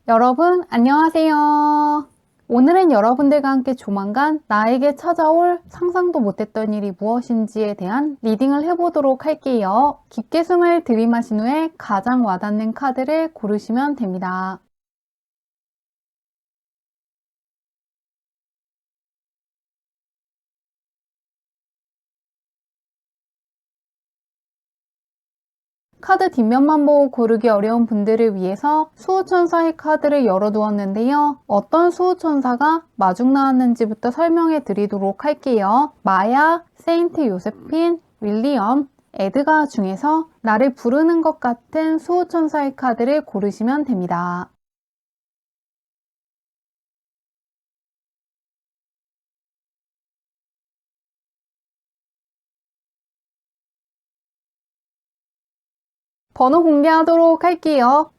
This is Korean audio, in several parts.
여러분, 안녕하세요. 오늘은 여러분들과 함께 조만간 나에게 찾아올 상상도 못했던 일이 무엇인지에 대한 리딩을 해보도록 할게요. 깊게 숨을 들이마신 후에 가장 와닿는 카드를 고르시면 됩니다. 카드 뒷면만 보고 고르기 어려운 분들을 위해서 수호천사의 카드를 열어두었는데요. 어떤 수호천사가 마중 나왔는지부터 설명해 드리도록 할게요. 마야, 세인트 요세핀, 윌리엄, 에드가 중에서 나를 부르는 것 같은 수호천사의 카드를 고르시면 됩니다. 번호 공개하도록 할게요.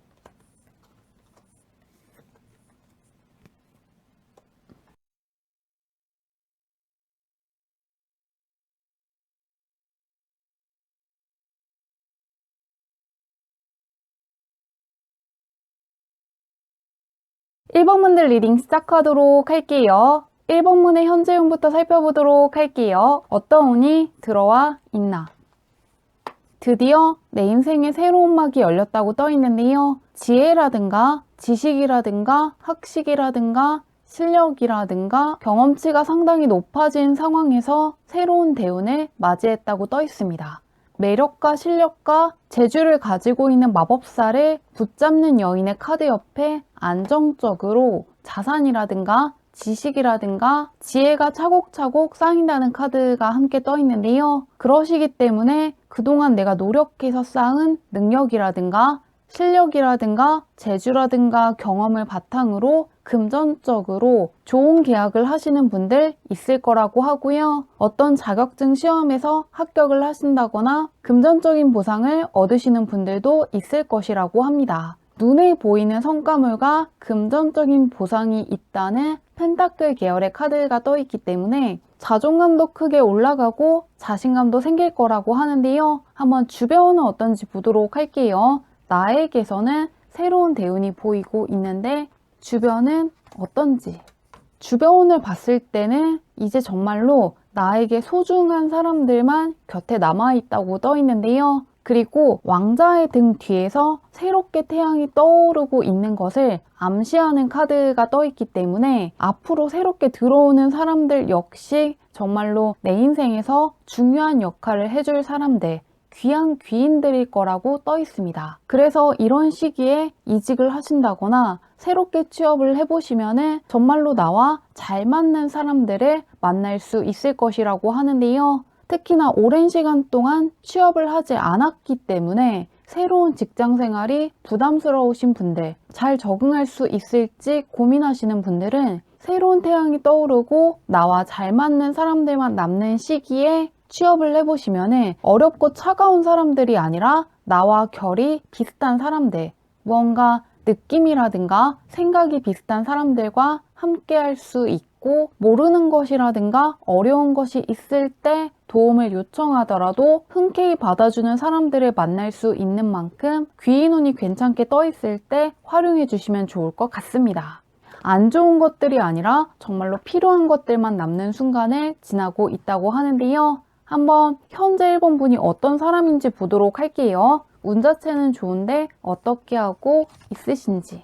1번 문들 리딩 시작하도록 할게요. 1번 문의 현재 운부터 살펴보도록 할게요. 어떤 운이 들어와 있나? 드디어 내 인생에 새로운 막이 열렸다고 떠 있는데요. 지혜라든가 지식이라든가 학식이라든가 실력이라든가 경험치가 상당히 높아진 상황에서 새로운 대운을 맞이했다고 떠 있습니다. 매력과 실력과 재주를 가지고 있는 마법사를 붙잡는 여인의 카드 옆에 안정적으로 자산이라든가 지식이라든가 지혜가 차곡차곡 쌓인다는 카드가 함께 떠 있는데요. 그러시기 때문에 그동안 내가 노력해서 쌓은 능력이라든가 실력이라든가 재주라든가 경험을 바탕으로 금전적으로 좋은 계약을 하시는 분들 있을 거라고 하고요. 어떤 자격증 시험에서 합격을 하신다거나 금전적인 보상을 얻으시는 분들도 있을 것이라고 합니다. 눈에 보이는 성과물과 금전적인 보상이 있다는 펜타클 계열의 카드가 떠 있기 때문에 자존감도 크게 올라가고 자신감도 생길 거라고 하는데요. 한번 주변은 어떤지 보도록 할게요. 나에게서는 새로운 대운이 보이고 있는데 주변은 어떤지. 주변을 봤을 때는 이제 정말로 나에게 소중한 사람들만 곁에 남아있다고 떠 있는데요. 그리고 왕자의 등 뒤에서 새롭게 태양이 떠오르고 있는 것을 암시하는 카드가 떠 있기 때문에 앞으로 새롭게 들어오는 사람들 역시 정말로 내 인생에서 중요한 역할을 해줄 사람들, 귀한 귀인들일 거라고 떠 있습니다. 그래서 이런 시기에 이직을 하신다거나 새롭게 취업을 해보시면은 정말로 나와 잘 맞는 사람들을 만날 수 있을 것이라고 하는데요. 특히나 오랜 시간 동안 취업을 하지 않았기 때문에 새로운 직장 생활이 부담스러우신 분들, 잘 적응할 수 있을지 고민하시는 분들은 새로운 태양이 떠오르고 나와 잘 맞는 사람들만 남는 시기에 취업을 해보시면 어렵고 차가운 사람들이 아니라 나와 결이 비슷한 사람들, 무언가 느낌이라든가 생각이 비슷한 사람들과 함께 할 수 있고 모르는 것이라든가 어려운 것이 있을 때 도움을 요청하더라도 흔쾌히 받아주는 사람들을 만날 수 있는 만큼 귀인운이 괜찮게 떠 있을 때 활용해 주시면 좋을 것 같습니다. 안 좋은 것들이 아니라 정말로 필요한 것들만 남는 순간을 지나고 있다고 하는데요. 한번 현재 1번 분이 어떤 사람인지 보도록 할게요. 운 자체는 좋은데 어떻게 하고 있으신지.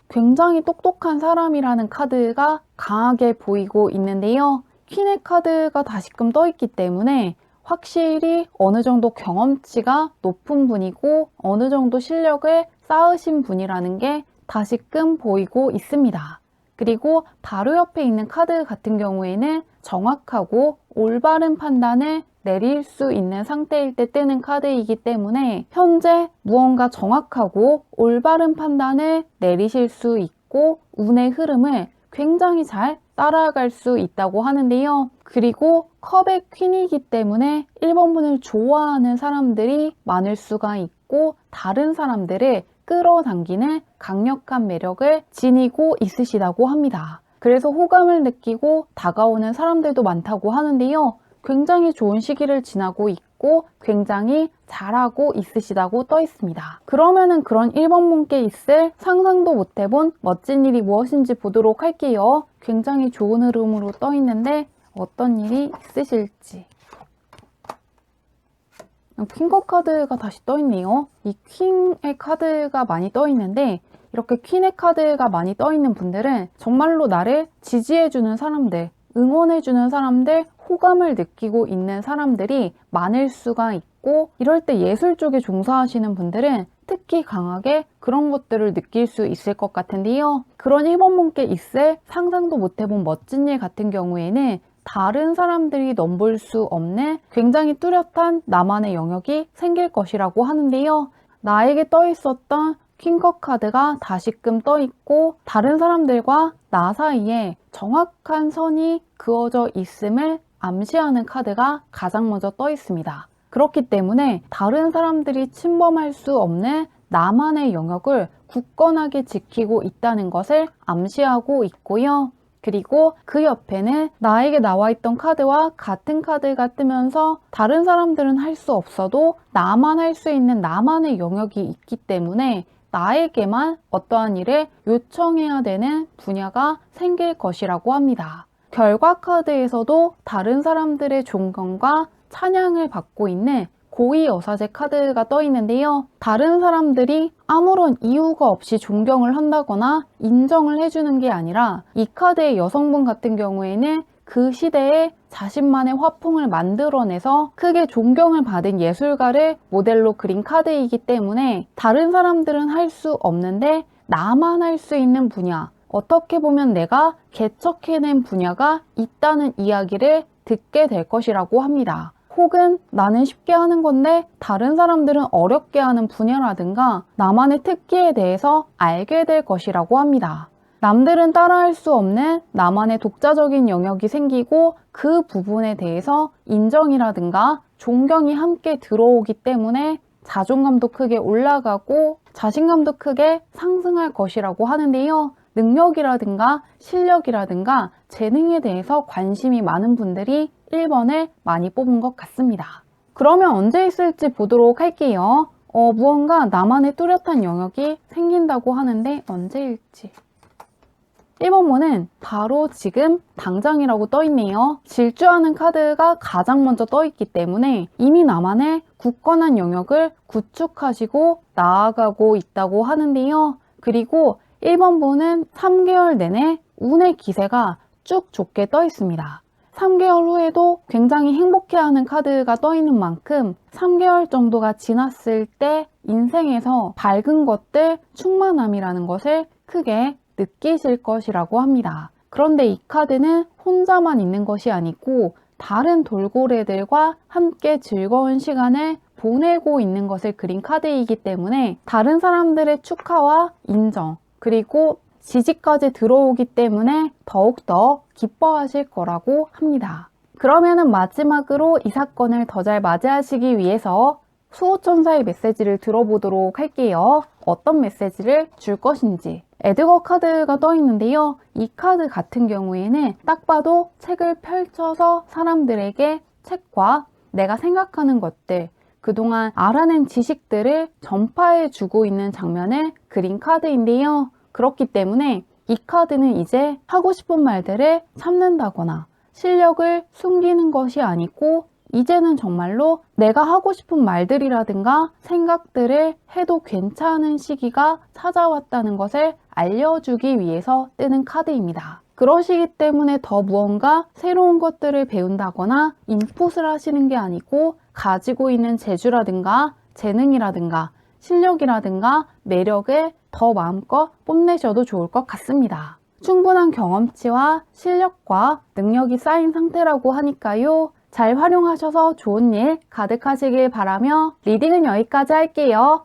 굉장히 똑똑한 사람이라는 카드가 강하게 보이고 있는데요. 퀸의 카드가 다시금 떠 있기 때문에 확실히 어느 정도 경험치가 높은 분이고 어느 정도 실력을 쌓으신 분이라는 게 다시금 보이고 있습니다. 그리고 바로 옆에 있는 카드 같은 경우에는 정확하고 올바른 판단을 내릴 수 있는 상태일 때 뜨는 카드이기 때문에 현재 무언가 정확하고 올바른 판단을 내리실 수 있고 운의 흐름을 굉장히 잘 따라갈 수 있다고 하는데요. 그리고 컵의 퀸이기 때문에 1번 분을 좋아하는 사람들이 많을 수가 있고 다른 사람들을 끌어당기는 강력한 매력을 지니고 있으시다고 합니다. 그래서 호감을 느끼고 다가오는 사람들도 많다고 하는데요. 굉장히 좋은 시기를 지나고 있고 굉장히 잘하고 있으시다고 떠 있습니다. 그러면은 그런 1번 분께 있을 상상도 못 해본 멋진 일이 무엇인지 보도록 할게요. 굉장히 좋은 흐름으로 떠 있는데 어떤 일이 있으실지. 퀸거 카드가 다시 떠 있네요. 이 퀸의 카드가 많이 떠 있는데 이렇게 퀸의 카드가 많이 떠 있는 분들은 정말로 나를 지지해주는 사람들, 응원해주는 사람들, 호감을 느끼고 있는 사람들이 많을 수가 있고, 이럴 때 예술 쪽에 종사하시는 분들은 특히 강하게 그런 것들을 느낄 수 있을 것 같은데요. 그런 1번 분께 있을 상상도 못 해본 멋진 일 같은 경우에는 다른 사람들이 넘볼 수 없는 굉장히 뚜렷한 나만의 영역이 생길 것이라고 하는데요. 나에게 떠 있었던 퀸컵 카드가 다시금 떠 있고 다른 사람들과 나 사이에 정확한 선이 그어져 있음을 암시하는 카드가 가장 먼저 떠 있습니다. 그렇기 때문에 다른 사람들이 침범할 수 없는 나만의 영역을 굳건하게 지키고 있다는 것을 암시하고 있고요. 그리고 그 옆에는 나에게 나와 있던 카드와 같은 카드가 뜨면서 다른 사람들은 할 수 없어도 나만 할 수 있는 나만의 영역이 있기 때문에 나에게만 어떠한 일을 요청해야 되는 분야가 생길 것이라고 합니다. 결과 카드에서도 다른 사람들의 존경과 찬양을 받고 있는 고위여사제 카드가 떠 있는데요. 다른 사람들이 아무런 이유가 없이 존경을 한다거나 인정을 해주는 게 아니라 이 카드의 여성분 같은 경우에는 그 시대에 자신만의 화풍을 만들어내서 크게 존경을 받은 예술가를 모델로 그린 카드이기 때문에 다른 사람들은 할 수 없는데 나만 할 수 있는 분야, 어떻게 보면 내가 개척해낸 분야가 있다는 이야기를 듣게 될 것이라고 합니다. 혹은 나는 쉽게 하는 건데 다른 사람들은 어렵게 하는 분야라든가 나만의 특기에 대해서 알게 될 것이라고 합니다. 남들은 따라할 수 없는 나만의 독자적인 영역이 생기고 그 부분에 대해서 인정이라든가 존경이 함께 들어오기 때문에 자존감도 크게 올라가고 자신감도 크게 상승할 것이라고 하는데요. 능력이라든가 실력이라든가 재능에 대해서 관심이 많은 분들이 1번을 많이 뽑은 것 같습니다. 그러면 언제 있을지 보도록 할게요. 무언가 나만의 뚜렷한 영역이 생긴다고 하는데 언제일지. 1번문은 바로 지금 당장이라고 떠 있네요. 질주하는 카드가 가장 먼저 떠 있기 때문에 이미 나만의 굳건한 영역을 구축하시고 나아가고 있다고 하는데요. 그리고 1번분은 3개월 내내 운의 기세가 쭉 좋게 떠 있습니다. 3개월 후에도 굉장히 행복해하는 카드가 떠 있는 만큼 3개월 정도가 지났을 때 인생에서 밝은 것들, 충만함이라는 것을 크게 느끼실 것이라고 합니다. 그런데 이 카드는 혼자만 있는 것이 아니고 다른 돌고래들과 함께 즐거운 시간을 보내고 있는 것을 그린 카드이기 때문에 다른 사람들의 축하와 인정, 그리고 지지까지 들어오기 때문에 더욱더 기뻐하실 거라고 합니다. 그러면은 마지막으로 이 사건을 더 잘 맞이하시기 위해서 수호천사의 메시지를 들어보도록 할게요. 어떤 메시지를 줄 것인지. 에드거 카드가 떠 있는데요. 이 카드 같은 경우에는 딱 봐도 책을 펼쳐서 사람들에게 책과 내가 생각하는 것들, 그동안 알아낸 지식들을 전파해 주고 있는 장면을 그린 카드인데요. 그렇기 때문에 이 카드는 이제 하고 싶은 말들을 참는다거나 실력을 숨기는 것이 아니고 이제는 정말로 내가 하고 싶은 말들이라든가 생각들을 해도 괜찮은 시기가 찾아왔다는 것을 알려주기 위해서 뜨는 카드입니다. 그러시기 때문에 더 무언가 새로운 것들을 배운다거나 인풋을 하시는 게 아니고 가지고 있는 재주라든가 재능이라든가 실력이라든가 매력을 더 마음껏 뽐내셔도 좋을 것 같습니다. 충분한 경험치와 실력과 능력이 쌓인 상태라고 하니까요. 잘 활용하셔서 좋은 일 가득하시길 바라며 리딩은 여기까지 할게요.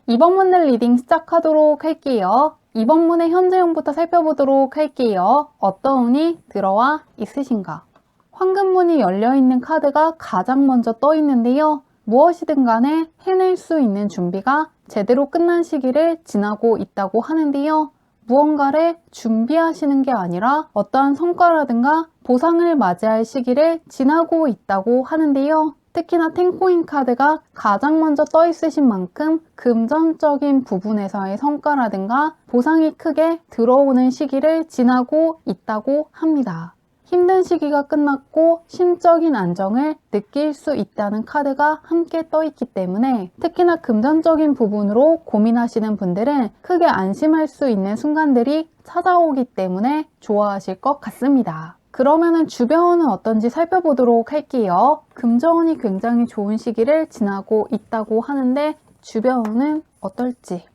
이번 문의 리딩 시작하도록 할게요. 이번 문의 현재형부터 살펴보도록 할게요. 어떤 운이 들어와 있으신가? 황금문이 열려있는 카드가 가장 먼저 떠 있는데요. 무엇이든 간에 해낼 수 있는 준비가 제대로 끝난 시기를 지나고 있다고 하는데요. 무언가를 준비하시는 게 아니라 어떠한 성과라든가 보상을 맞이할 시기를 지나고 있다고 하는데요. 특히나 텐코인 카드가 가장 먼저 떠 있으신 만큼 금전적인 부분에서의 성과라든가 보상이 크게 들어오는 시기를 지나고 있다고 합니다. 힘든 시기가 끝났고 심적인 안정을 느낄 수 있다는 카드가 함께 떠 있기 때문에 특히나 금전적인 부분으로 고민하시는 분들은 크게 안심할 수 있는 순간들이 찾아오기 때문에 좋아하실 것 같습니다. 그러면은 주변은 어떤지 살펴보도록 할게요. 금전운이 굉장히 좋은 시기를 지나고 있다고 하는데 주변은 어떨지.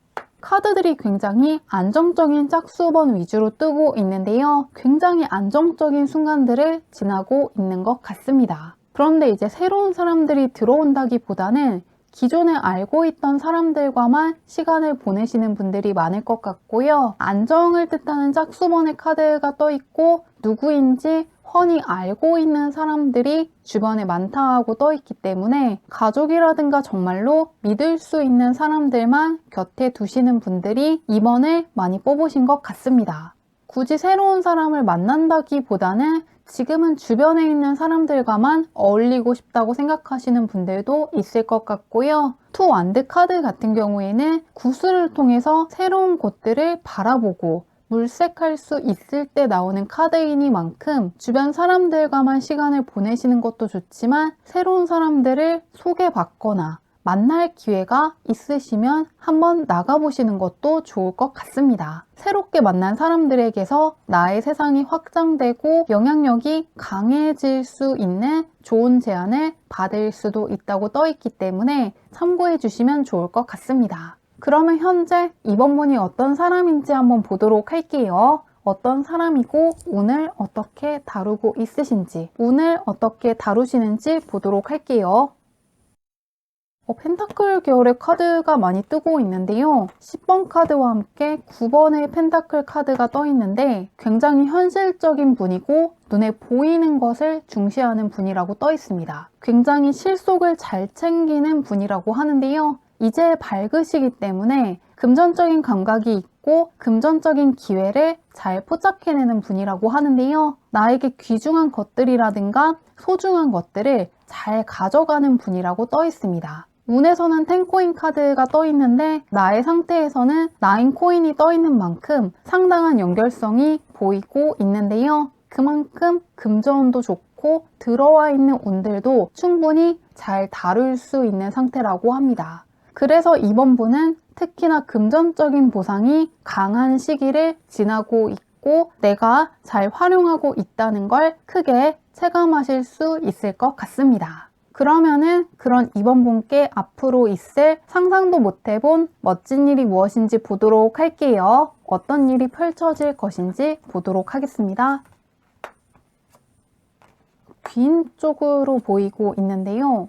카드들이 굉장히 안정적인 짝수번 위주로 뜨고 있는데요. 굉장히 안정적인 순간들을 지나고 있는 것 같습니다. 그런데 이제 새로운 사람들이 들어온다기보다는 기존에 알고 있던 사람들과만 시간을 보내시는 분들이 많을 것 같고요. 안정을 뜻하는 짝수번의 카드가 떠 있고 누구인지 훤히 알고 있는 사람들이 주변에 많다고 떠 있기 때문에 가족이라든가 정말로 믿을 수 있는 사람들만 곁에 두시는 분들이 이번을 많이 뽑으신 것 같습니다. 굳이 새로운 사람을 만난다기보다는 지금은 주변에 있는 사람들과만 어울리고 싶다고 생각하시는 분들도 있을 것 같고요. 투 완드 카드 같은 경우에는 구슬을 통해서 새로운 곳들을 바라보고 물색할 수 있을 때 나오는 카드이니만큼 주변 사람들과만 시간을 보내시는 것도 좋지만 새로운 사람들을 소개받거나 만날 기회가 있으시면 한번 나가보시는 것도 좋을 것 같습니다. 새롭게 만난 사람들에게서 나의 세상이 확장되고 영향력이 강해질 수 있는 좋은 제안을 받을 수도 있다고 떠 있기 때문에 참고해 주시면 좋을 것 같습니다. 그러면 현재 이번 분이 어떤 사람인지 한번 보도록 할게요. 어떤 사람이고 운을 어떻게 다루고 있으신지, 운을 어떻게 다루시는지 보도록 할게요. 펜타클 계열의 카드가 많이 뜨고 있는데요. 10번 카드와 함께 9번의 펜타클 카드가 떠 있는데 굉장히 현실적인 분이고 눈에 보이는 것을 중시하는 분이라고 떠 있습니다. 굉장히 실속을 잘 챙기는 분이라고 하는데요. 이제 밝으시기 때문에 금전적인 감각이 있고 금전적인 기회를 잘 포착해내는 분이라고 하는데요. 나에게 귀중한 것들이라든가 소중한 것들을 잘 가져가는 분이라고 떠 있습니다. 운에서는 10코인 카드가 떠 있는데 나의 상태에서는 9코인이 떠 있는 만큼 상당한 연결성이 보이고 있는데요. 그만큼 금전운도 좋고 들어와 있는 운들도 충분히 잘 다룰 수 있는 상태라고 합니다. 그래서 이번 분은 특히나 금전적인 보상이 강한 시기를 지나고 있고 내가 잘 활용하고 있다는 걸 크게 체감하실 수 있을 것 같습니다. 그러면은 그런 이번 분께 앞으로 있을 상상도 못 해본 멋진 일이 무엇인지 보도록 할게요. 어떤 일이 펼쳐질 것인지 보도록 하겠습니다. 귀인 쪽으로 보이고 있는데요.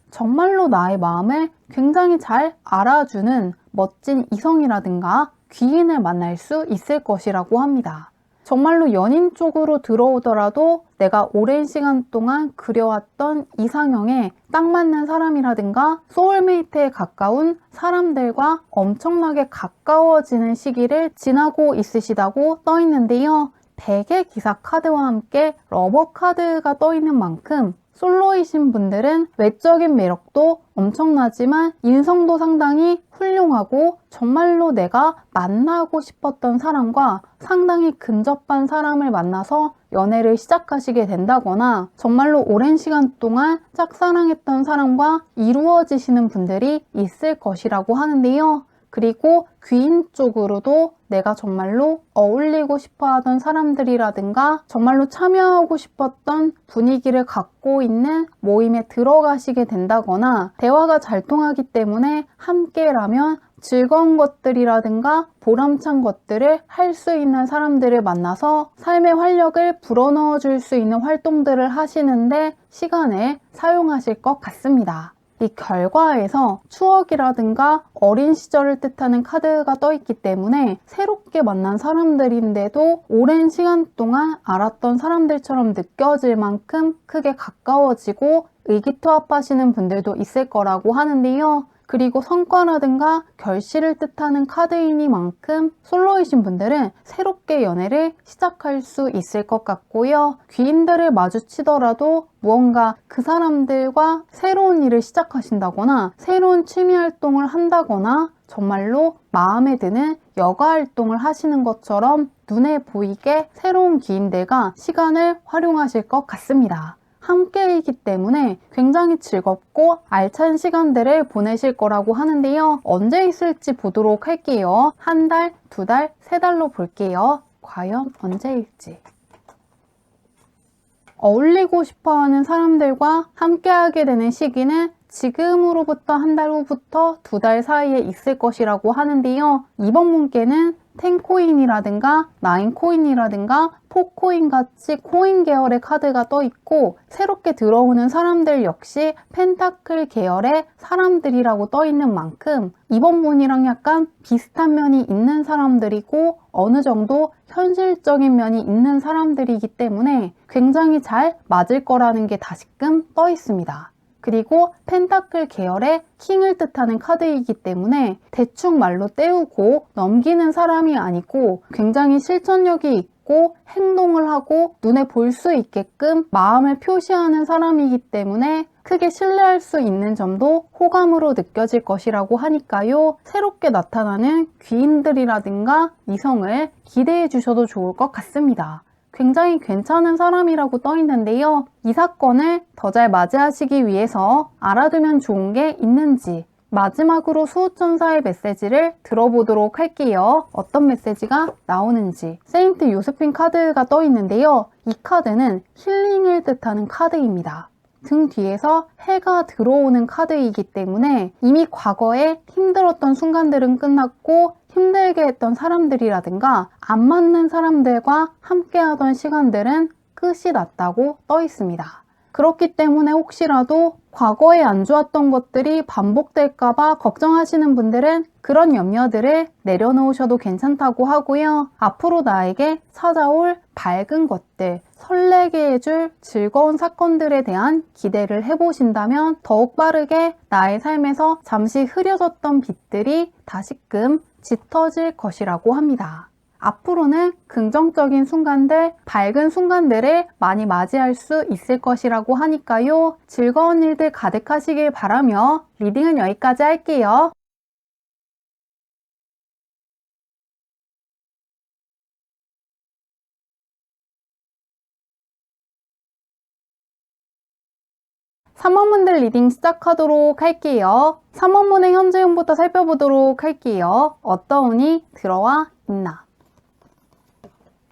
정말로 나의 마음을 굉장히 잘 알아주는 멋진 이성이라든가 귀인을 만날 수 있을 것이라고 합니다. 정말로 연인 쪽으로 들어오더라도 내가 오랜 시간 동안 그려왔던 이상형에 딱 맞는 사람이라든가 소울메이트에 가까운 사람들과 엄청나게 가까워지는 시기를 지나고 있으시다고 떠 있는데요. 100의 기사 카드와 함께 러버 카드가 떠 있는 만큼 솔로이신 분들은 외적인 매력도 엄청나지만 인성도 상당히 훌륭하고 정말로 내가 만나고 싶었던 사람과 상당히 근접한 사람을 만나서 연애를 시작하시게 된다거나 정말로 오랜 시간 동안 짝사랑했던 사람과 이루어지시는 분들이 있을 것이라고 하는데요. 그리고 귀인 쪽으로도 내가 정말로 어울리고 싶어 하던 사람들이라든가 정말로 참여하고 싶었던 분위기를 갖고 있는 모임에 들어가시게 된다거나 대화가 잘 통하기 때문에 함께라면 즐거운 것들이라든가 보람찬 것들을 할 수 있는 사람들을 만나서 삶의 활력을 불어넣어 줄 수 있는 활동들을 하시는데 시간을 사용하실 것 같습니다. 이 결과에서 추억이라든가 어린 시절을 뜻하는 카드가 떠 있기 때문에 새롭게 만난 사람들인데도 오랜 시간 동안 알았던 사람들처럼 느껴질 만큼 크게 가까워지고 의기투합하시는 분들도 있을 거라고 하는데요. 그리고 성과라든가 결실을 뜻하는 카드이니만큼 솔로이신 분들은 새롭게 연애를 시작할 수 있을 것 같고요. 귀인들을 마주치더라도 무언가 그 사람들과 새로운 일을 시작하신다거나 새로운 취미 활동을 한다거나 정말로 마음에 드는 여가 활동을 하시는 것처럼 눈에 보이게 새로운 귀인들과 시간을 활용하실 것 같습니다. 함께이기 때문에 굉장히 즐겁고 알찬 시간들을 보내실 거라고 하는데요. 언제 있을지 보도록 할게요. 한 달, 두 달, 세 달로 볼게요. 과연 언제일지. 어울리고 싶어하는 사람들과 함께하게 되는 시기는 지금으로부터 한 달 후부터 두 달 사이에 있을 것이라고 하는데요. 이번 분께는 10코인이라든가 9코인이라든가 4코인 같이 코인 계열의 카드가 떠 있고 새롭게 들어오는 사람들 역시 펜타클 계열의 사람들이라고 떠 있는 만큼 이번 분이랑 약간 비슷한 면이 있는 사람들이고 어느 정도 현실적인 면이 있는 사람들이기 때문에 굉장히 잘 맞을 거라는 게 다시금 떠 있습니다. 그리고 펜타클 계열의 킹을 뜻하는 카드이기 때문에 대충 말로 때우고 넘기는 사람이 아니고 굉장히 실천력이 있고 행동을 하고 눈에 볼 수 있게끔 마음을 표시하는 사람이기 때문에 크게 신뢰할 수 있는 점도 호감으로 느껴질 것이라고 하니까요. 새롭게 나타나는 귀인들이라든가 이성을 기대해 주셔도 좋을 것 같습니다. 굉장히 괜찮은 사람이라고 떠 있는데요. 이 사건을 더 잘 맞이하시기 위해서 알아두면 좋은 게 있는지 마지막으로 수호천사의 메시지를 들어보도록 할게요. 어떤 메시지가 나오는지. 세인트 요세핀 카드가 떠 있는데요. 이 카드는 힐링을 뜻하는 카드입니다. 등 뒤에서 해가 들어오는 카드이기 때문에 이미 과거에 힘들었던 순간들은 끝났고 힘들게 했던 사람들이라든가 안 맞는 사람들과 함께 하던 시간들은 끝이 났다고 떠 있습니다. 그렇기 때문에 혹시라도 과거에 안 좋았던 것들이 반복될까봐 걱정하시는 분들은 그런 염려들을 내려놓으셔도 괜찮다고 하고요. 앞으로 나에게 찾아올 밝은 것들, 설레게 해줄 즐거운 사건들에 대한 기대를 해보신다면 더욱 빠르게 나의 삶에서 잠시 흐려졌던 빛들이 다시금 짙어질 것이라고 합니다. 앞으로는 긍정적인 순간들, 밝은 순간들을 많이 맞이할 수 있을 것이라고 하니까요. 즐거운 일들 가득하시길 바라며 리딩은 여기까지 할게요. 삼원문들 리딩 시작하도록 할게요. 삼원문의 현재운부터 살펴보도록 할게요. 어떤 운이 들어와 있나?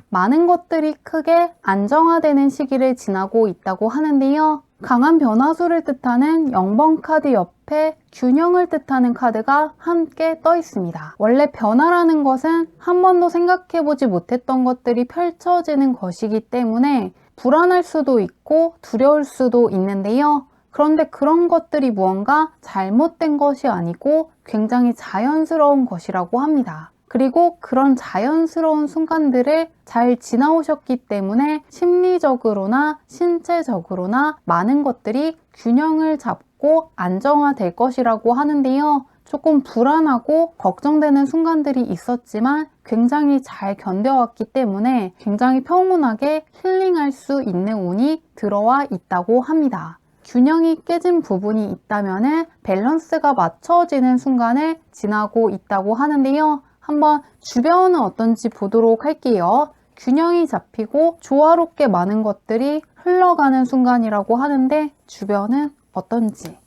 많은 것들이 크게 안정화되는 시기를 지나고 있다고 하는데요. 강한 변화수를 뜻하는 0번 카드 옆에 균형을 뜻하는 카드가 함께 떠 있습니다. 원래 변화라는 것은 한 번도 생각해보지 못했던 것들이 펼쳐지는 것이기 때문에 불안할 수도 있고 두려울 수도 있는데요. 그런데 그런 것들이 무언가 잘못된 것이 아니고 굉장히 자연스러운 것이라고 합니다. 그리고 그런 자연스러운 순간들을 잘 지나오셨기 때문에 심리적으로나 신체적으로나 많은 것들이 균형을 잡고 안정화될 것이라고 하는데요. 조금 불안하고 걱정되는 순간들이 있었지만 굉장히 잘 견뎌왔기 때문에 굉장히 평온하게 힐링할 수 있는 운이 들어와 있다고 합니다. 균형이 깨진 부분이 있다면 밸런스가 맞춰지는 순간을 지나고 있다고 하는데요. 한번 주변은 어떤지 보도록 할게요. 균형이 잡히고 조화롭게 많은 것들이 흘러가는 순간이라고 하는데 주변은 어떤지.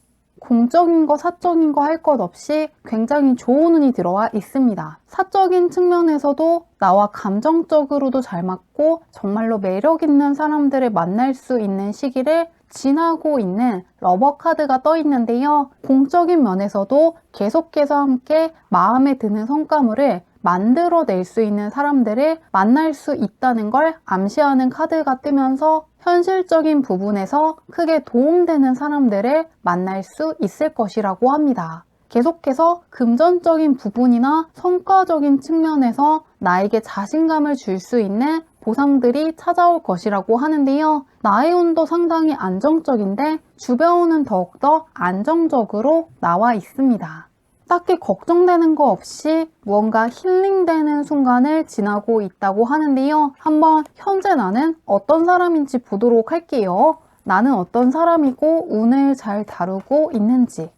공적인 거, 사적인 거 할 것 없이 굉장히 좋은 운이 들어와 있습니다. 사적인 측면에서도 나와 감정적으로도 잘 맞고 정말로 매력 있는 사람들을 만날 수 있는 시기를 지나고 있는 러버 카드가 떠 있는데요. 공적인 면에서도 계속해서 함께 마음에 드는 성과물을 만들어낼 수 있는 사람들을 만날 수 있다는 걸 암시하는 카드가 뜨면서 현실적인 부분에서 크게 도움되는 사람들을 만날 수 있을 것이라고 합니다. 계속해서 금전적인 부분이나 성과적인 측면에서 나에게 자신감을 줄 수 있는 보상들이 찾아올 것이라고 하는데요. 나의 운도 상당히 안정적인데 주변 운은 더욱더 안정적으로 나와 있습니다. 딱히 걱정되는 거 없이 무언가 힐링되는 순간을 지나고 있다고 하는데요. 한번 현재 나는 어떤 사람인지 보도록 할게요. 나는 어떤 사람이고 운을 잘 다루고 있는지.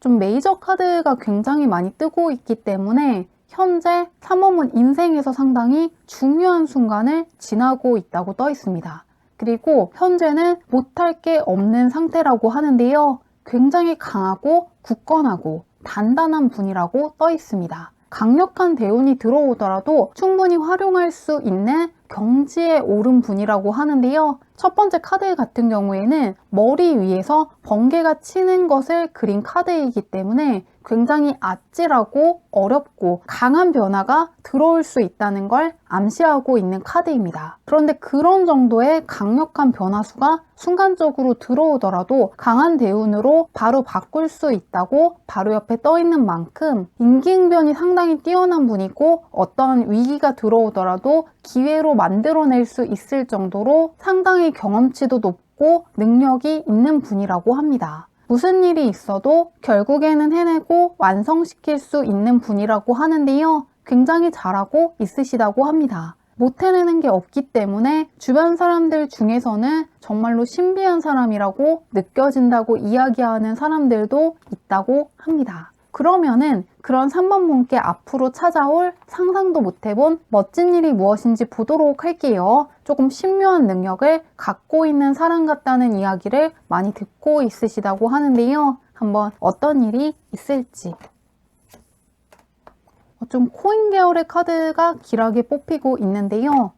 좀 메이저 카드가 굉장히 많이 뜨고 있기 때문에 현재 3번문 인생에서 상당히 중요한 순간을 지나고 있다고 떠 있습니다. 그리고 현재는 못할 게 없는 상태라고 하는데요. 굉장히 강하고 굳건하고 단단한 분이라고 떠 있습니다. 강력한 대운이 들어오더라도 충분히 활용할 수 있는 경지에 오른 분이라고 하는데요. 첫 번째 카드 같은 경우에는 머리 위에서 번개가 치는 것을 그린 카드이기 때문에 굉장히 아찔하고 어렵고 강한 변화가 들어올 수 있다는 걸 암시하고 있는 카드입니다. 그런데 그런 정도의 강력한 변화수가 순간적으로 들어오더라도 강한 대운으로 바로 바꿀 수 있다고 바로 옆에 떠 있는 만큼 임기응변이 상당히 뛰어난 분이고 어떤 위기가 들어오더라도 기회로 만들어낼 수 있을 정도로 상당히 경험치도 높고 능력이 있는 분이라고 합니다. 무슨 일이 있어도 결국에는 해내고 완성시킬 수 있는 분이라고 하는데요. 굉장히 잘하고 있으시다고 합니다. 못 해내는 게 없기 때문에 주변 사람들 중에서는 정말로 신비한 사람이라고 느껴진다고 이야기하는 사람들도 있다고 합니다. 그러면은 그런 3번 분께 앞으로 찾아올 상상도 못 해본 멋진 일이 무엇인지 보도록 할게요. 조금 신묘한 능력을 갖고 있는 사람 같다는 이야기를 많이 듣고 있으시다고 하는데요. 한번 어떤 일이 있을지. 좀 코인 계열의 카드가 길하게 뽑히고 있는데요.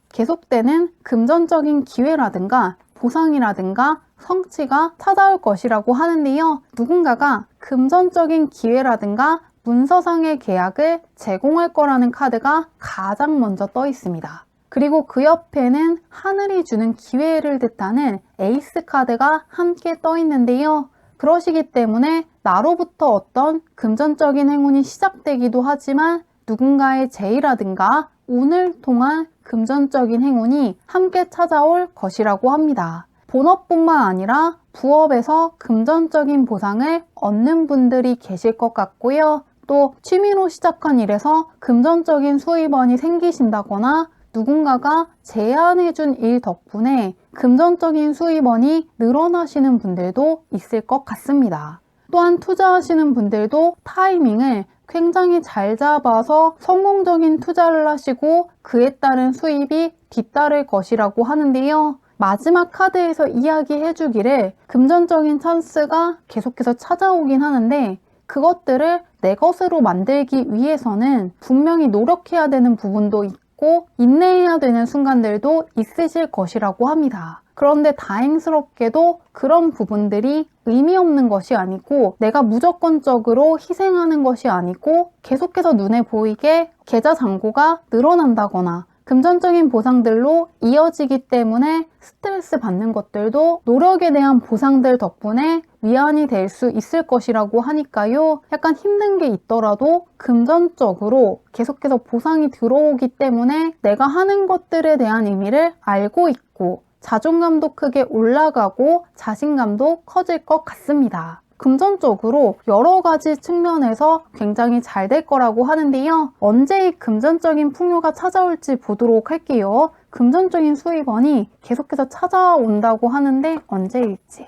계속되는 금전적인 기회라든가 보상이라든가 성취가 찾아올 것이라고 하는데요. 누군가가 금전적인 기회라든가 문서상의 계약을 제공할 거라는 카드가 가장 먼저 떠 있습니다. 그리고 그 옆에는 하늘이 주는 기회를 뜻하는 에이스 카드가 함께 떠 있는데요. 그러시기 때문에 나로부터 어떤 금전적인 행운이 시작되기도 하지만 누군가의 재의라든가 운을 통한 금전적인 행운이 함께 찾아올 것이라고 합니다. 본업뿐만 아니라 부업에서 금전적인 보상을 얻는 분들이 계실 것 같고요. 또 취미로 시작한 일에서 금전적인 수입원이 생기신다거나 누군가가 제안해준 일 덕분에 금전적인 수입원이 늘어나시는 분들도 있을 것 같습니다. 또한 투자하시는 분들도 타이밍을 굉장히 잘 잡아서 성공적인 투자를 하시고 그에 따른 수입이 뒤따를 것이라고 하는데요. 마지막 카드에서 이야기해주기를 금전적인 찬스가 계속해서 찾아오긴 하는데 그것들을 내 것으로 만들기 위해서는 분명히 노력해야 되는 부분도 있고 인내해야 되는 순간들도 있으실 것이라고 합니다. 그런데 다행스럽게도 그런 부분들이 의미 없는 것이 아니고 내가 무조건적으로 희생하는 것이 아니고 계속해서 눈에 보이게 계좌 잔고가 늘어난다거나 금전적인 보상들로 이어지기 때문에 스트레스 받는 것들도 노력에 대한 보상들 덕분에 위안이 될 수 있을 것이라고 하니까요. 약간 힘든 게 있더라도 금전적으로 계속해서 보상이 들어오기 때문에 내가 하는 것들에 대한 의미를 알고 있고 자존감도 크게 올라가고 자신감도 커질 것 같습니다. 금전적으로 여러 가지 측면에서 굉장히 잘 될 거라고 하는데요. 언제 이 금전적인 풍요가 찾아올지 보도록 할게요. 금전적인 수입원이 계속해서 찾아온다고 하는데 언제일지.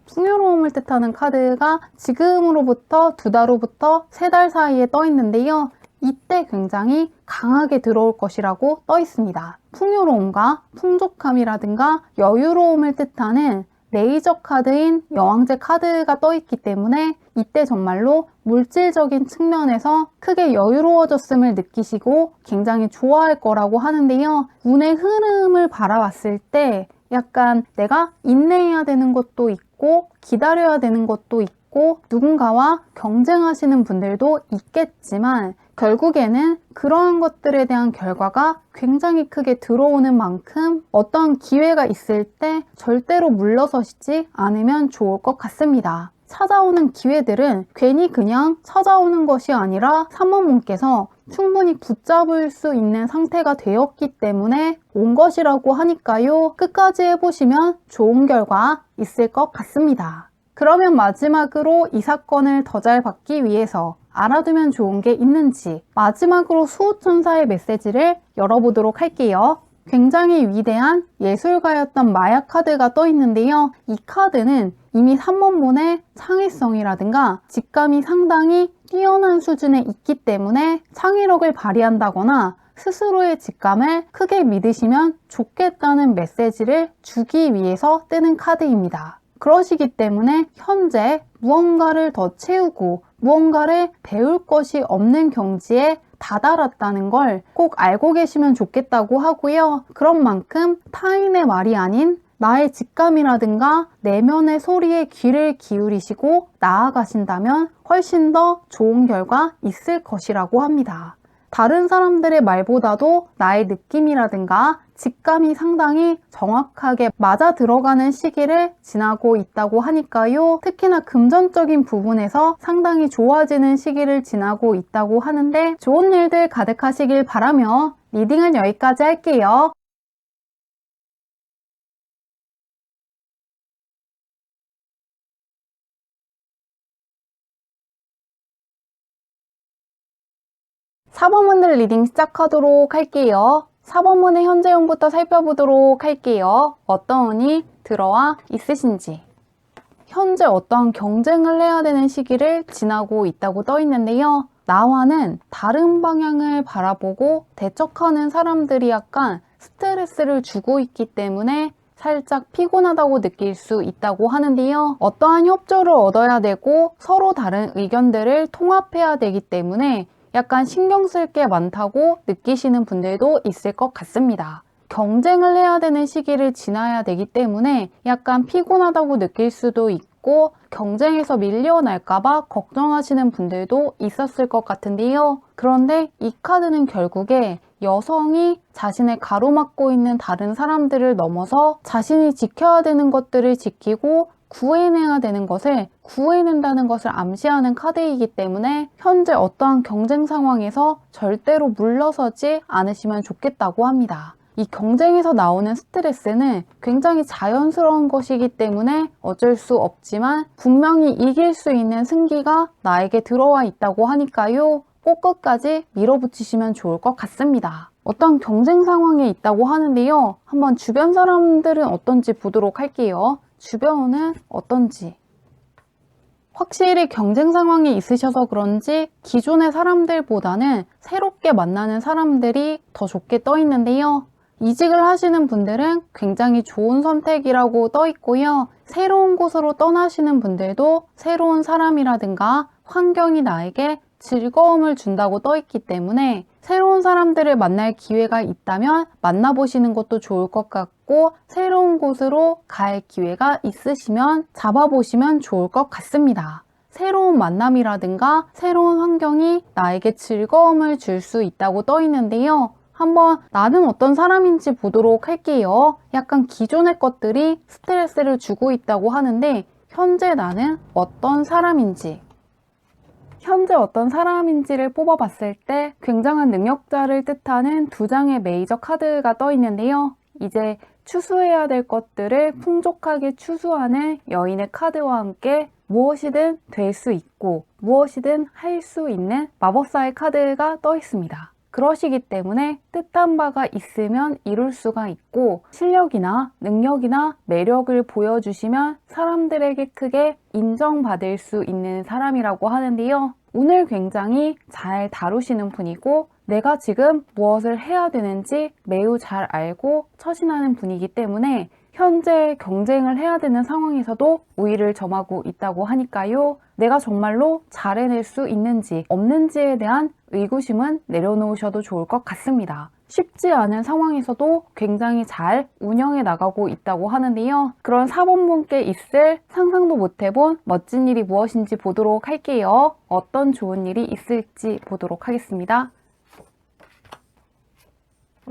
풍요로움을 뜻하는 카드가 지금으로부터 2달 후부터 3달 사이에 떠 있는데요. 이때 굉장히 강하게 들어올 것이라고 떠 있습니다. 풍요로움과 풍족함이라든가 여유로움을 뜻하는 메이저 카드인 여왕제 카드가 떠 있기 때문에 이때 정말로 물질적인 측면에서 크게 여유로워졌음을 느끼시고 굉장히 좋아할 거라고 하는데요. 운의 흐름을 바라봤을 때 약간 내가 인내해야 되는 것도 있고 기다려야 되는 것도 있고 누군가와 경쟁하시는 분들도 있겠지만 결국에는 그러한 것들에 대한 결과가 굉장히 크게 들어오는 만큼 어떤 기회가 있을 때 절대로 물러서시지 않으면 좋을 것 같습니다. 찾아오는 기회들은 괜히 그냥 찾아오는 것이 아니라 3번분께서 충분히 붙잡을 수 있는 상태가 되었기 때문에 온 것이라고 하니까요. 끝까지 해보시면 좋은 결과 있을 것 같습니다. 그러면 마지막으로 이 사건을 더 잘 받기 위해서 알아두면 좋은 게 있는지 마지막으로 수호천사의 메시지를 열어보도록 할게요. 굉장히 위대한 예술가였던 마야 카드가 떠 있는데요. 이 카드는 이미 3원문의 창의성이라든가 직감이 상당히 뛰어난 수준에 있기 때문에 창의력을 발휘한다거나 스스로의 직감을 크게 믿으시면 좋겠다는 메시지를 주기 위해서 뜨는 카드입니다. 그러시기 때문에 현재 무언가를 더 채우고 무언가를 배울 것이 없는 경지에 다다랐다는 걸 꼭 알고 계시면 좋겠다고 하고요. 그런 만큼 타인의 말이 아닌 나의 직감이라든가 내면의 소리에 귀를 기울이시고 나아가신다면 훨씬 더 좋은 결과 있을 것이라고 합니다. 다른 사람들의 말보다도 나의 느낌이라든가 직감이 상당히 정확하게 맞아 들어가는 시기를 지나고 있다고 하니까요. 특히나 금전적인 부분에서 상당히 좋아지는 시기를 지나고 있다고 하는데 좋은 일들 가득하시길 바라며 리딩은 여기까지 할게요. 사번문들 리딩 시작하도록 할게요. 4번문의 현재운부터 살펴보도록 할게요. 어떤 운이 들어와 있으신지. 현재 어떠한 경쟁을 해야 되는 시기를 지나고 있다고 떠 있는데요. 나와는 다른 방향을 바라보고 대척하는 사람들이 약간 스트레스를 주고 있기 때문에 살짝 피곤하다고 느낄 수 있다고 하는데요. 어떠한 협조를 얻어야 되고 서로 다른 의견들을 통합해야 되기 때문에 약간 신경 쓸 게 많다고 느끼시는 분들도 있을 것 같습니다. 경쟁을 해야 되는 시기를 지나야 되기 때문에 약간 피곤하다고 느낄 수도 있고 경쟁에서 밀려날까봐 걱정하시는 분들도 있었을 것 같은데요. 그런데 이 카드는 결국에 여성이 자신을 가로막고 있는 다른 사람들을 넘어서 자신이 지켜야 되는 것들을 지키고 구해내야 되는 것을 구해낸다는 것을 암시하는 카드이기 때문에 현재 어떠한 경쟁 상황에서 절대로 물러서지 않으시면 좋겠다고 합니다. 이 경쟁에서 나오는 스트레스는 굉장히 자연스러운 것이기 때문에 어쩔 수 없지만 분명히 이길 수 있는 승기가 나에게 들어와 있다고 하니까요. 꼭 끝까지 밀어붙이시면 좋을 것 같습니다. 어떤 경쟁 상황에 있다고 하는데요. 한번 주변 사람들은 어떤지 보도록 할게요. 주변은 어떤지. 확실히 경쟁 상황에 있으셔서 그런지 기존의 사람들보다는 새롭게 만나는 사람들이 더 좋게 떠 있는데요. 이직을 하시는 분들은 굉장히 좋은 선택이라고 떠 있고요. 새로운 곳으로 떠나시는 분들도 새로운 사람이라든가 환경이 나에게 즐거움을 준다고 떠 있기 때문에 새로운 사람들을 만날 기회가 있다면 만나보시는 것도 좋을 것 같고 새로운 곳으로 갈 기회가 있으시면 잡아보시면 좋을 것 같습니다. 새로운 만남이라든가 새로운 환경이 나에게 즐거움을 줄 수 있다고 떠 있는데요. 한번 나는 어떤 사람인지 보도록 할게요. 약간 기존의 것들이 스트레스를 주고 있다고 하는데 현재 나는 어떤 사람인지. 현재 어떤 사람인지를 뽑아봤을 때 굉장한 능력자를 뜻하는 두 장의 메이저 카드가 떠 있는데요. 이제 추수해야 될 것들을 풍족하게 추수하는 여인의 카드와 함께 무엇이든 될 수 있고 무엇이든 할 수 있는 마법사의 카드가 떠 있습니다. 그러시기 때문에 뜻한 바가 있으면 이룰 수가 있고 실력이나 능력이나 매력을 보여주시면 사람들에게 크게 인정받을 수 있는 사람이라고 하는데요. 운을 굉장히 잘 다루시는 분이고 내가 지금 무엇을 해야 되는지 매우 잘 알고 처신하는 분이기 때문에 현재 경쟁을 해야 되는 상황에서도 우위를 점하고 있다고 하니까요. 내가 정말로 잘 해낼 수 있는지 없는지에 대한 의구심은 내려놓으셔도 좋을 것 같습니다. 쉽지 않은 상황에서도 굉장히 잘 운영해 나가고 있다고 하는데요. 그런 4번분께 있을 상상도 못 해본 멋진 일이 무엇인지 보도록 할게요. 어떤 좋은 일이 있을지 보도록 하겠습니다.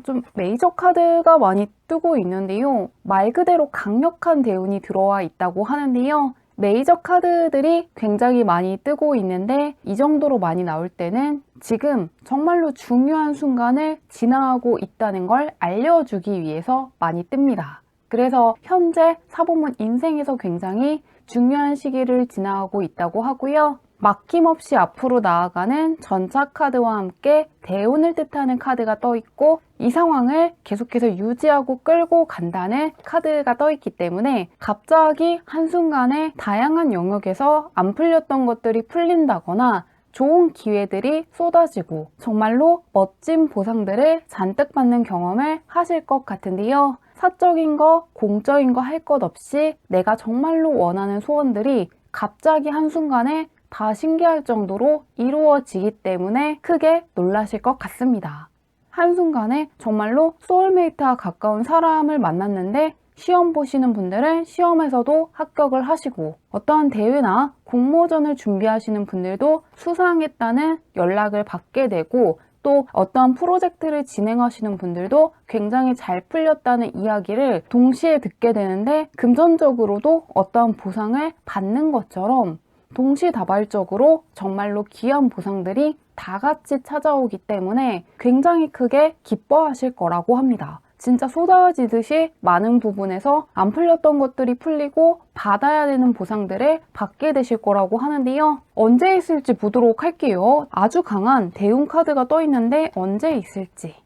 좀 메이저 카드가 많이 뜨고 있는데요. 말 그대로 강력한 대운이 들어와 있다고 하는데요. 메이저 카드들이 굉장히 많이 뜨고 있는데 이 정도로 많이 나올 때는 지금 정말로 중요한 순간을 지나가고 있다는 걸 알려주기 위해서 많이 뜹니다. 그래서 현재 사본문 인생에서 굉장히 중요한 시기를 지나가고 있다고 하고요. 막힘없이 앞으로 나아가는 전차 카드와 함께 대운을 뜻하는 카드가 떠 있고 이 상황을 계속해서 유지하고 끌고 간다는 카드가 떠 있기 때문에 갑자기 한순간에 다양한 영역에서 안 풀렸던 것들이 풀린다거나 좋은 기회들이 쏟아지고 정말로 멋진 보상들을 잔뜩 받는 경험을 하실 것 같은데요. 사적인 거, 공적인 거 할 것 없이 내가 정말로 원하는 소원들이 갑자기 한순간에 다 신기할 정도로 이루어지기 때문에 크게 놀라실 것 같습니다. 한순간에 정말로 소울메이트와 가까운 사람을 만났는데 시험 보시는 분들은 시험에서도 합격을 하시고 어떠한 대회나 공모전을 준비하시는 분들도 수상했다는 연락을 받게 되고 또 어떠한 프로젝트를 진행하시는 분들도 굉장히 잘 풀렸다는 이야기를 동시에 듣게 되는데 금전적으로도 어떠한 보상을 받는 것처럼 동시다발적으로 정말로 귀한 보상들이 다 같이 찾아오기 때문에 굉장히 크게 기뻐하실 거라고 합니다. 진짜 쏟아지듯이 많은 부분에서 안 풀렸던 것들이 풀리고 받아야 되는 보상들을 받게 되실 거라고 하는데요. 언제 있을지 보도록 할게요. 아주 강한 대운 카드가 떠 있는데 언제 있을지.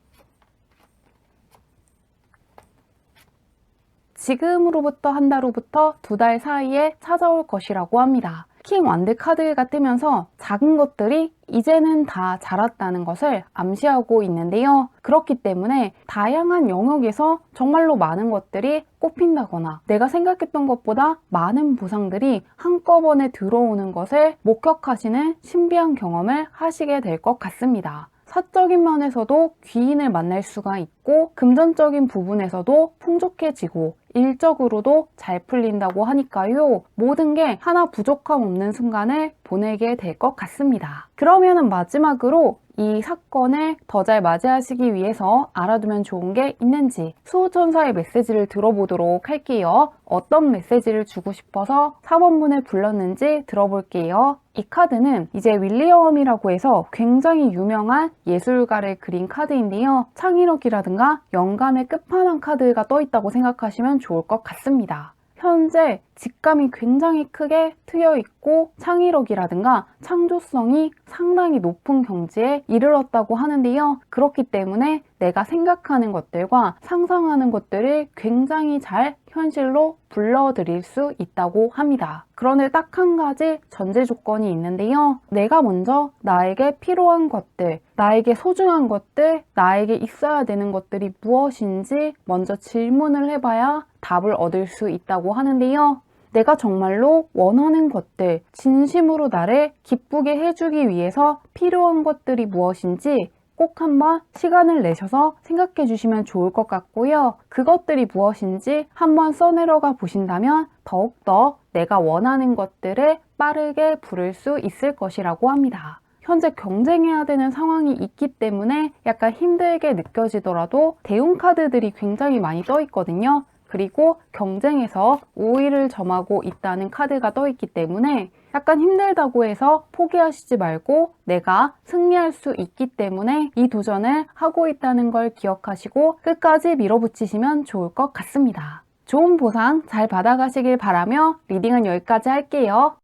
지금으로부터 한 달 후부터 2달 사이에 찾아올 것이라고 합니다. 킹 완드 카드가 뜨면서 작은 것들이 이제는 다 자랐다는 것을 암시하고 있는데요. 그렇기 때문에 다양한 영역에서 정말로 많은 것들이 꼽힌다거나 내가 생각했던 것보다 많은 보상들이 한꺼번에 들어오는 것을 목격하시는 신비한 경험을 하시게 될 것 같습니다. 사적인 면에서도 귀인을 만날 수가 있고 금전적인 부분에서도 풍족해지고 일적으로도 잘 풀린다고 하니까요. 모든 게 하나 부족함 없는 순간을 보내게 될 것 같습니다. 그러면 마지막으로 이 사건을 더 잘 맞이하시기 위해서 알아두면 좋은 게 있는지 수호천사의 메시지를 들어보도록 할게요. 어떤 메시지를 주고 싶어서 4번문을 불렀는지 들어볼게요. 이 카드는 이제 윌리엄이라고 해서 굉장히 유명한 예술가를 그린 카드인데요. 창의력이라든가 영감의 끝판왕 카드가 떠 있다고 생각하시면 좋을 것 같습니다. 현재 직감이 굉장히 크게 트여 있고 창의력이라든가 창조성이 상당히 높은 경지에 이르렀다고 하는데요. 그렇기 때문에 내가 생각하는 것들과 상상하는 것들을 굉장히 잘 현실로 불러들일 수 있다고 합니다. 그런데 딱 한 가지 전제 조건이 있는데요. 내가 먼저 나에게 필요한 것들, 나에게 소중한 것들, 나에게 있어야 되는 것들이 무엇인지 먼저 질문을 해봐야 답을 얻을 수 있다고 하는데요. 내가 정말로 원하는 것들, 진심으로 나를 기쁘게 해주기 위해서 필요한 것들이 무엇인지 꼭 한번 시간을 내셔서 생각해 주시면 좋을 것 같고요. 그것들이 무엇인지 한번 써내려가 보신다면 더욱더 내가 원하는 것들을 빠르게 부를 수 있을 것이라고 합니다. 현재 경쟁해야 되는 상황이 있기 때문에 약간 힘들게 느껴지더라도 대운 카드들이 굉장히 많이 떠 있거든요. 그리고 경쟁에서 우위를 점하고 있다는 카드가 떠 있기 때문에 약간 힘들다고 해서 포기하시지 말고 내가 승리할 수 있기 때문에 이 도전을 하고 있다는 걸 기억하시고 끝까지 밀어붙이시면 좋을 것 같습니다. 좋은 보상 잘 받아가시길 바라며 리딩은 여기까지 할게요.